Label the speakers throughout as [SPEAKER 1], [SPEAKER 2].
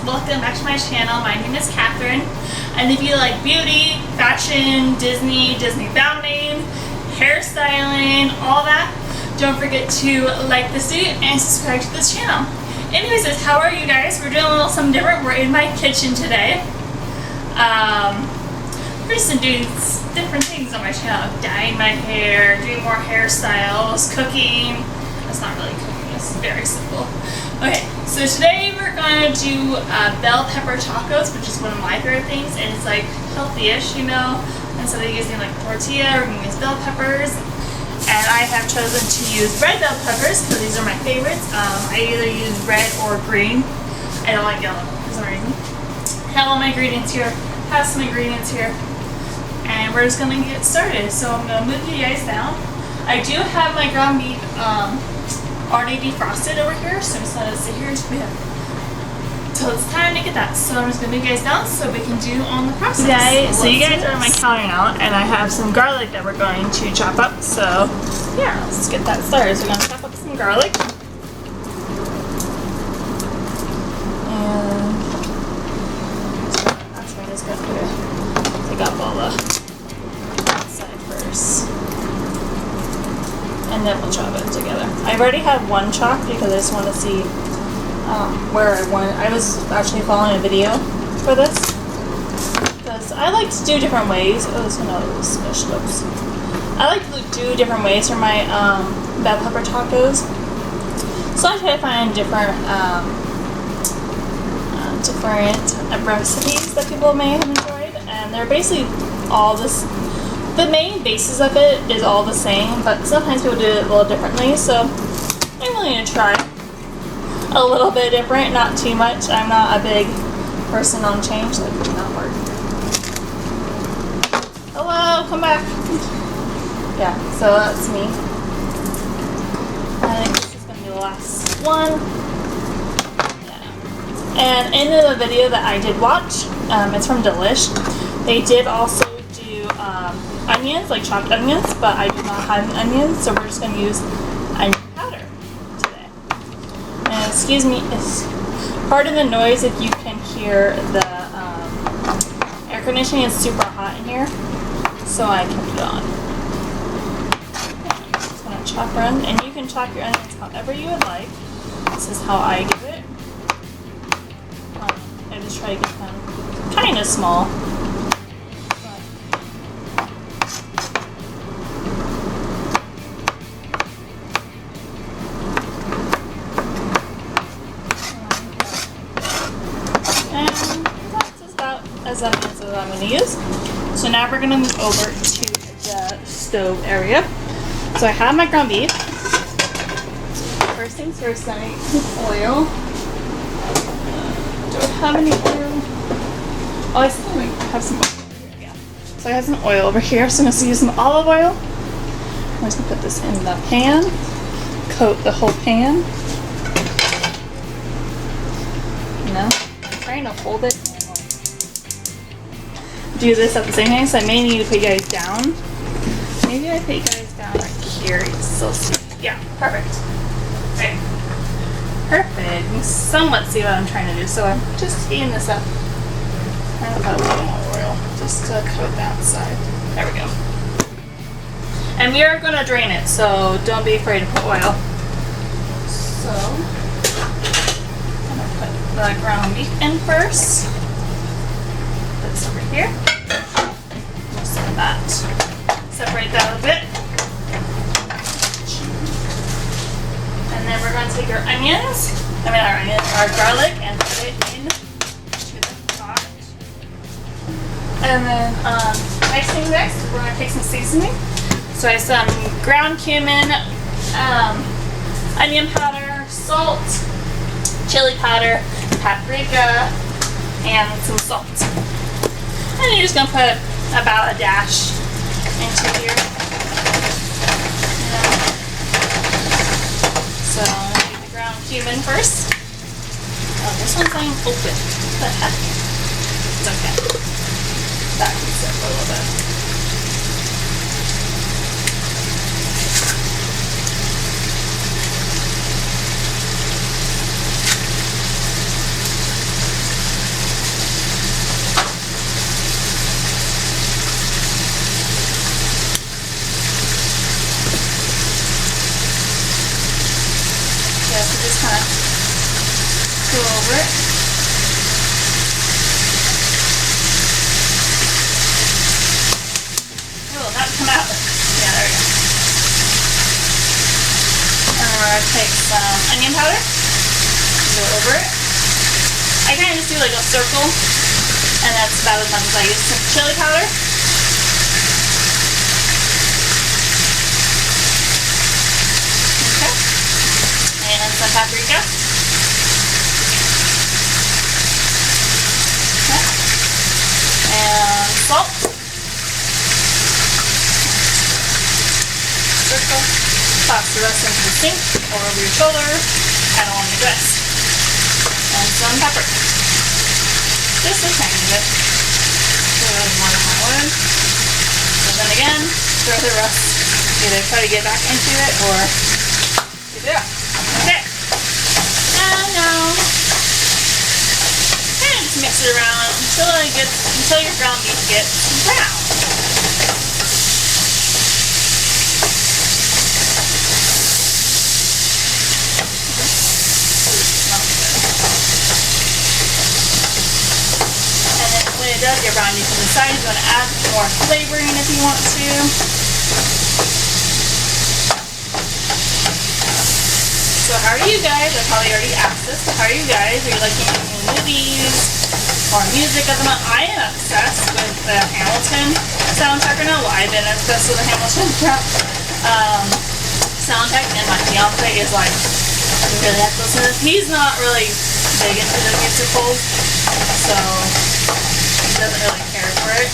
[SPEAKER 1] welcome back to my channel. My name is Catherine, and if you like beauty, fashion, Disneybounding, hairstyling, all that, don't forget to like this video and subscribe to this channel. Anyways, how are you guys? We're doing a little something different. We're in my kitchen today. We're just doing different things on my channel, dyeing my hair, doing more hairstyles, cooking. That's not really cooking, it's very simple. Okay, so today we're going to do bell pepper tacos, which is one of my favorite things, and it's like healthy-ish, you know. Instead of using like tortilla, we're going to use bell peppers. And I have chosen to use red bell peppers because these are my favorites. I either use red or green. I don't like yellow for some reason. I have all my ingredients here. Have some ingredients here. And we're just going to get started. So I'm going to move you guys down. I do have my ground beef already defrosted over here, so I'm just going to sit here until it's time to get that. So I'm just going to move you guys down so we can do on the process. So you guys are on my counter now, and I have some garlic that we're going to chop up. So yeah, let's get that started. So we're going to chop up some garlic. And that's why I just got to take off all the outside first. And then we'll chop it together. I've already had one chopped because I just want to see where I want it. I was actually following a video for this because I like to do different ways. Oh, there's another little smush. Oops. I like to do different ways for my bell pepper tacos. So I try to find different recipes that people may have enjoyed, and they're basically all this. The main basis of it is all the same, but sometimes people do it a little differently, so I'm willing to try a little bit different, not too much. I'm not a big person on change, like it did not work. Hello, come back. Yeah, so that's me. I think this is going to be the last one. Yeah. And in the video that I did watch, it's from Delish, they did also onions, like chopped onions, but I do not have onions, so we're just going to use onion powder today. And excuse me, pardon the noise if you can hear the air conditioning. Is super hot in here, so I kept it on. I'm just going to chop around, and you can chop your onions however you would like. This is how I do it. I just try to get them kind of small. As I'm going to use. So now we're going to move over to the stove area. So I have my ground beef. First things first, I need some oil. Do I have any oil? Oh, I still have some oil over here. Yeah. So I have some oil over here. So I'm going to use some olive oil. I'm just going to put this in the pan. Coat the whole pan. You know, I'm trying to hold it. Do this at the same time, so I may need to put you guys down. Maybe I put you guys down right here. It's so sweet. Yeah, perfect. Okay. Perfect. You can somewhat see what I'm trying to do. So I'm just heating this up. I'm going to put a little more oil just to coat the outside. There we go. And we are going to drain it, so don't be afraid to put oil. So I'm going to put the ground beef in first. Put this over here. That. Separate that a bit. And then we're going to take our onions, our garlic, and put it into the pot. And then next, we're going to take some seasoning. So I have some ground cumin, onion powder, salt, chili powder, paprika, and some salt. And you're just going to put about a dash into here. So I'm going to get the ground cumin first. Oh, this one's not open. What the heck? It's okay. That can sit for a little bit. go over it. Oh, that come out. Yeah, there we go. And we're going to take some onion powder, go over it. I kind of just do like a circle, and that's about as much as I use. Some chili powder. Okay. And some paprika. Okay. And salt. Circle. Toss the rest into the sink or over your shoulder. Add along the dress. And some pepper. Just a tiny bit. So more than I would. And then again, throw the rest. Either try to get back into it or keep it up. Okay. And now kind of just mix it around until your ground beef gets brown. When it does get brown, you can decide if you want to add more flavoring if you want to. So how are you guys? I probably already asked this, but how are you guys? Are you liking new movies or music at the moment? I am obsessed with the Hamilton soundtrack right now. Well, I've been obsessed with the Hamilton soundtrack, and my fiance is like, you really have to listen to this. He's not really big into the musicals, so he doesn't really care for it,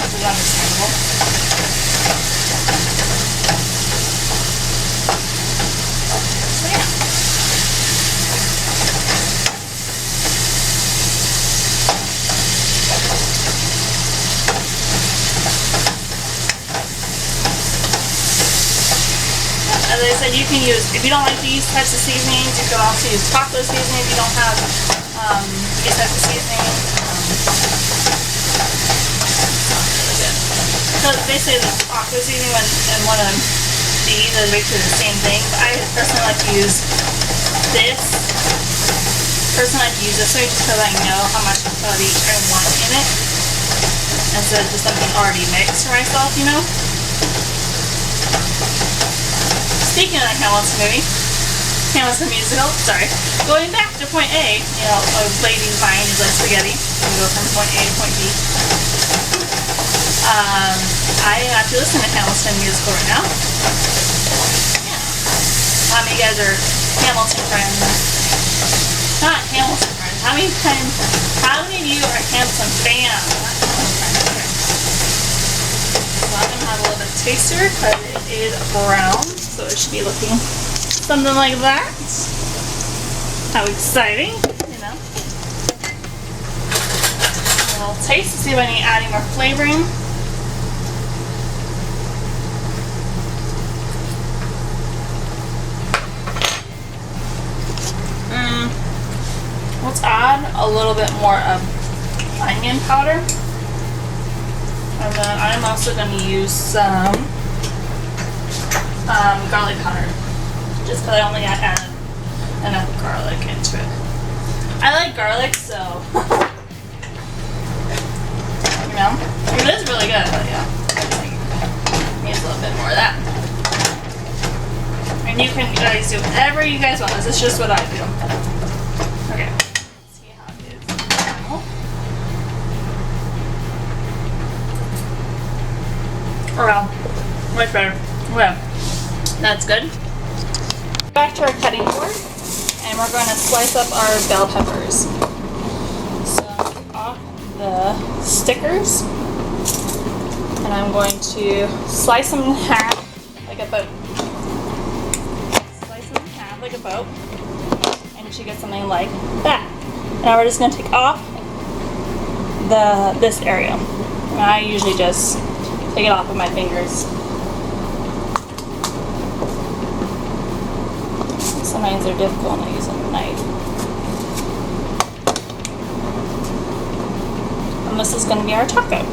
[SPEAKER 1] which is understandable. So yeah. As I said, you can use, if you don't like these types of seasonings, you can also use taco seasoning if you don't have these types of seasoning. So they say the taco seasoning and one of these is basically the same thing, but I personally like to use this. Personally, I like to use this way just because I know how much of each I want in it, instead of just something already mixed for myself, you know. Speaking of the Hamilton musical, sorry, going back to point A, you know, a lady's buying is like spaghetti. You go from point A to point B. I actually listen to Hamilton musical right now. Yeah. How many of you guys are Hamilton friends? Not Hamilton friends. How many of you are Hamilton fans? Not Hamilton friends. Okay. So I'm gonna have a little bit of taster because it is brown. So it should be looking something like that. How exciting, you know. A little taste to see if I need to add any more flavoring. Let's add a little bit more of onion powder. And then I'm also going to use some garlic powder, just because I only added enough garlic into it. I like garlic, so you know, it is really good, but yeah, needs a little bit more of that. And you can guys do whatever you guys want. This is just what I do. Okay, let's see how it is now. Oh well, much better. Well. That's good. Back to our cutting board, and we're going to slice up our bell peppers. So off the stickers, and I'm going to slice them in half like a boat. Slice them in half like a boat, and you should get something like that. Now we're just going to take off this area. And I usually just take it off with my fingers. Sometimes they're difficult when I use a knife. And this is going to be our taco.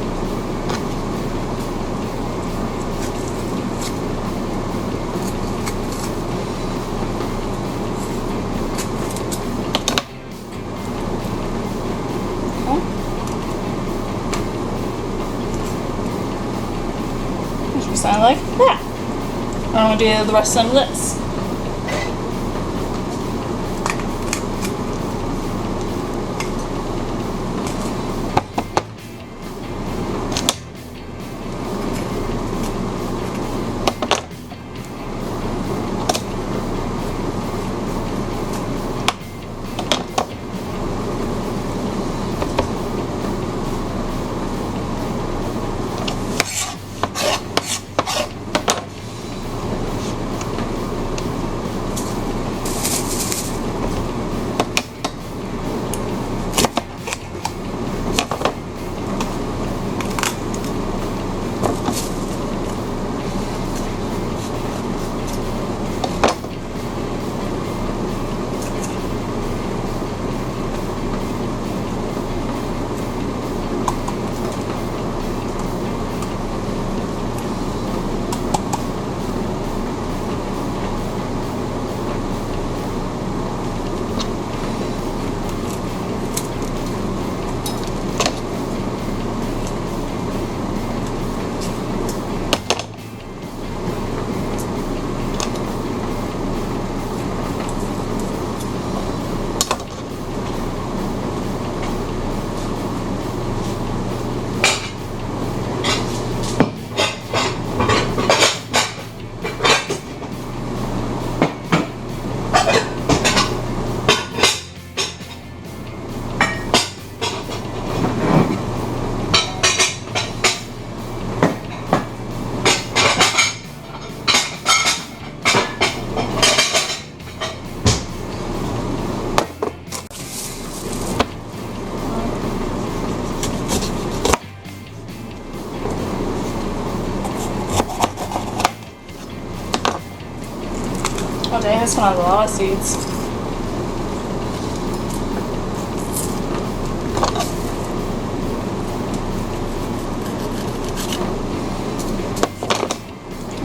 [SPEAKER 1] I'm gonna do the rest of the lips. Oh dang, this one has a lot of seeds.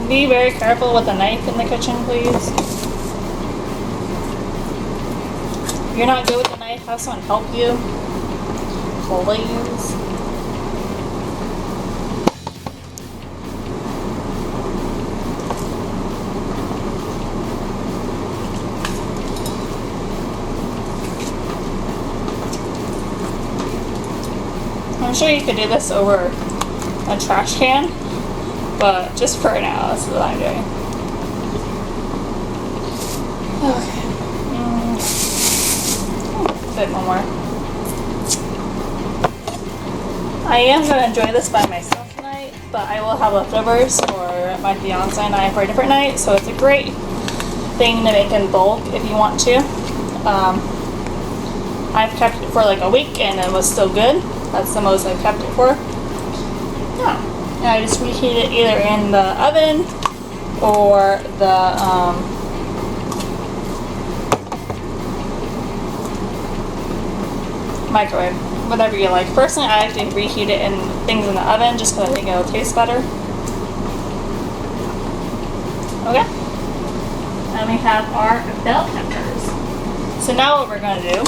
[SPEAKER 1] Be very careful with the knife in the kitchen, please. If you're not good with the knife, have someone help you. Please. I'm sure you could do this over a trash can, but just for now, this is what I'm doing. Okay. A bit more. I am going to enjoy this by myself tonight, but I will have leftovers for my fiance and I for a different night, so it's a great thing to make in bulk if you want to. I've kept it for like a week and it was still good. That's the most I've kept it for. Yeah. And I just reheat it either in the oven or the microwave, whatever you like. Personally, I like to reheat it in things in the oven just because I think it'll taste better. Okay. And we have our bell peppers. So now what we're going to do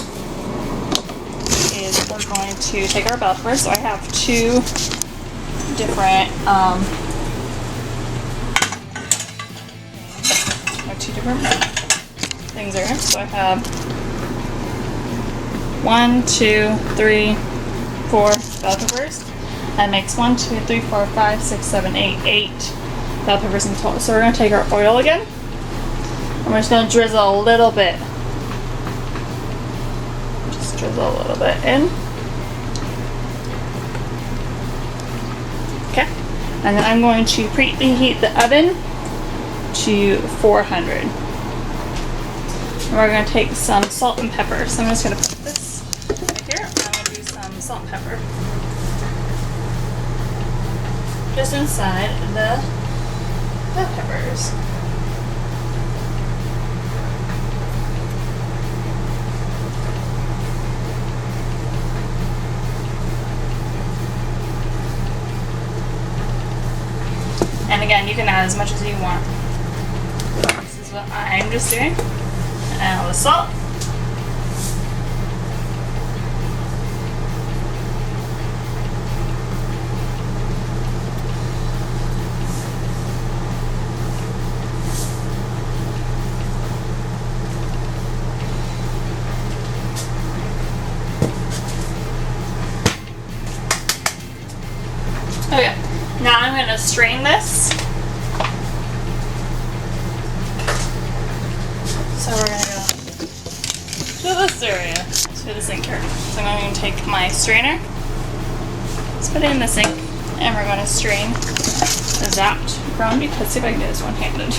[SPEAKER 1] is we're going to take our bell peppers. So I have two different things there. So I have 1, 2, 3, 4 bell peppers. That makes 1, 2, 3, 4, 5, 6, 7, 8 bell peppers in total. So we're going to take our oil again. And we're just going to drizzle a little bit. Just drizzle a little bit in. Okay. And then I'm going to preheat the oven to 400. And we're going to take some salt and pepper. So I'm just going to put this right here. I'm going to do some salt and pepper. Just inside the bell peppers. And again, you can add as much as you want. This is what I'm just doing. And the salt. strain this. So we're gonna go to this area, to the sink here. So I'm going to take my strainer, let's put it in the sink, and we're going to strain the zapped ground beef. Let's see if I can do this one-handed.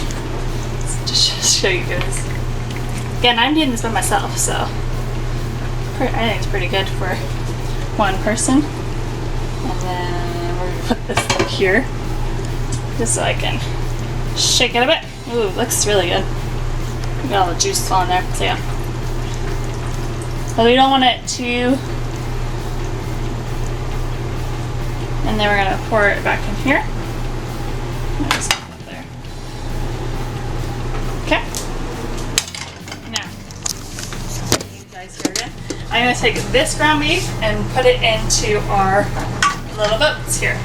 [SPEAKER 1] Just show you guys. Again, I'm doing this by myself, so I think it's pretty good for one person. And then we're gonna put this up here, just so I can shake it a bit. Ooh, looks really good. Got all the juice on there, so yeah. But we don't want it too. And then we're gonna pour it back in here. Just put it there. Okay. Now, you guys hear again. I'm gonna take this ground beef and put it into our little boats here.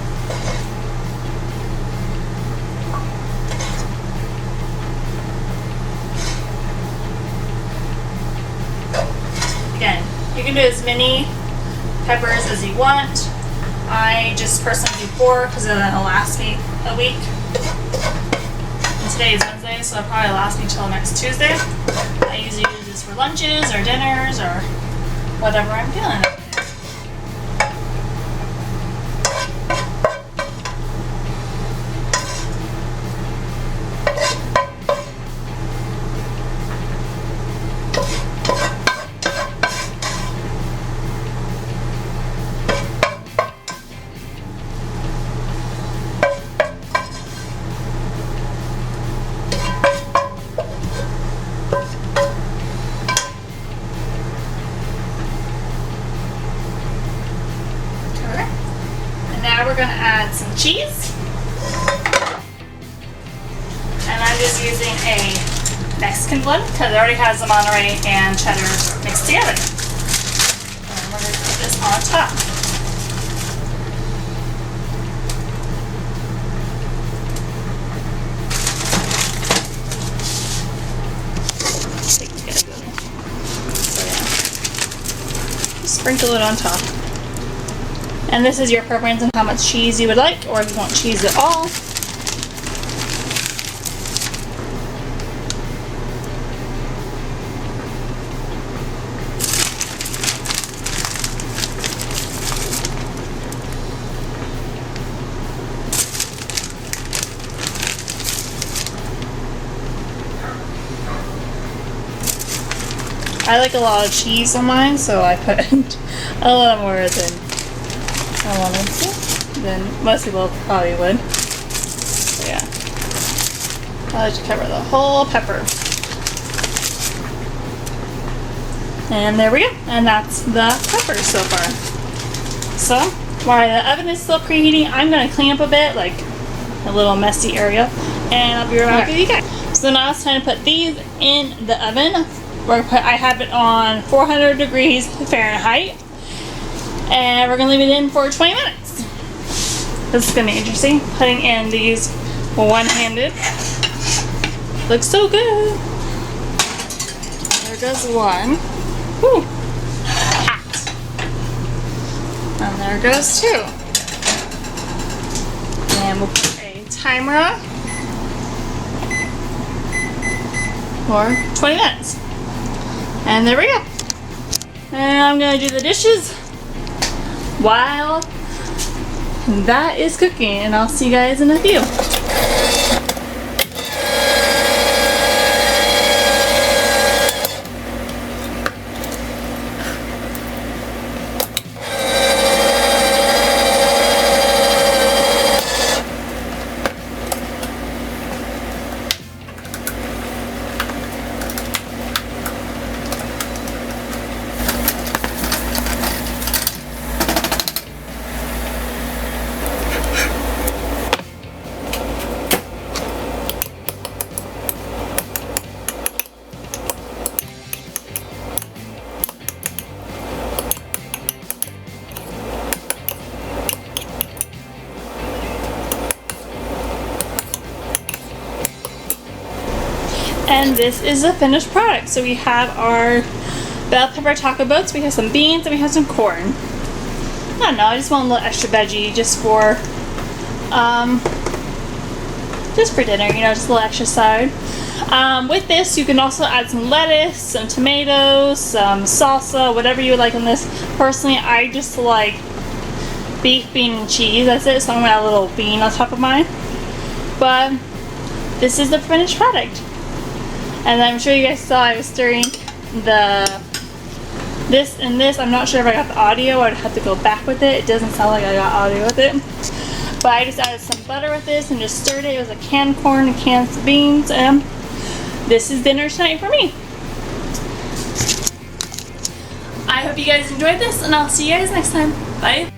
[SPEAKER 1] Again, you can do as many peppers as you want. I just personally do 4 because it'll last me a week. And today is Wednesday, so it'll probably last me till next Tuesday. I usually use this for lunches or dinners or whatever I'm feeling. Now we're going to add some cheese. And I'm just using a Mexican blend because it already has the Monterey and cheddar mixed together. And we're going to put this on top. So yeah, just sprinkle it on top. And this is your preference on how much cheese you would like, or if you want cheese at all. I like a lot of cheese on mine, so I put a lot more than I wanted to, then most people probably would. So yeah, I like to cover the whole pepper. And there we go, and that's the pepper so far. So while the oven is still preheating, I'm going to clean up a bit, like a little messy area, and I'll be right back with you guys. So now it's time to put these in the oven. I have it on 400 degrees Fahrenheit. And we're going to leave it in for 20 minutes. This is going to be interesting. Putting in these one-handed. Looks so good. There goes one. Whew. Hot. And there goes 2. And we'll put a timer on for 20 minutes. And there we go. And I'm going to do the dishes while that is cooking, and I'll see you guys in a few. And this is the finished product. So we have our bell pepper taco boats, we have some beans, and we have some corn. I don't know, I just want a little extra veggie just for just for dinner, you know, just a little extra side. With this, you can also add some lettuce, some tomatoes, some salsa, whatever you would like on this. Personally, I just like beef, bean, and cheese. That's it. So I'm gonna add a little bean on top of mine. But this is the finished product. And I'm sure you guys saw I was stirring this and this. I'm not sure if I got the audio. I'd have to go back with it. It doesn't sound like I got audio with it. But I just added some butter with this and just stirred it. It was a canned corn and canned beans, and this is dinner tonight for me. I hope you guys enjoyed this, and I'll see you guys next time. Bye.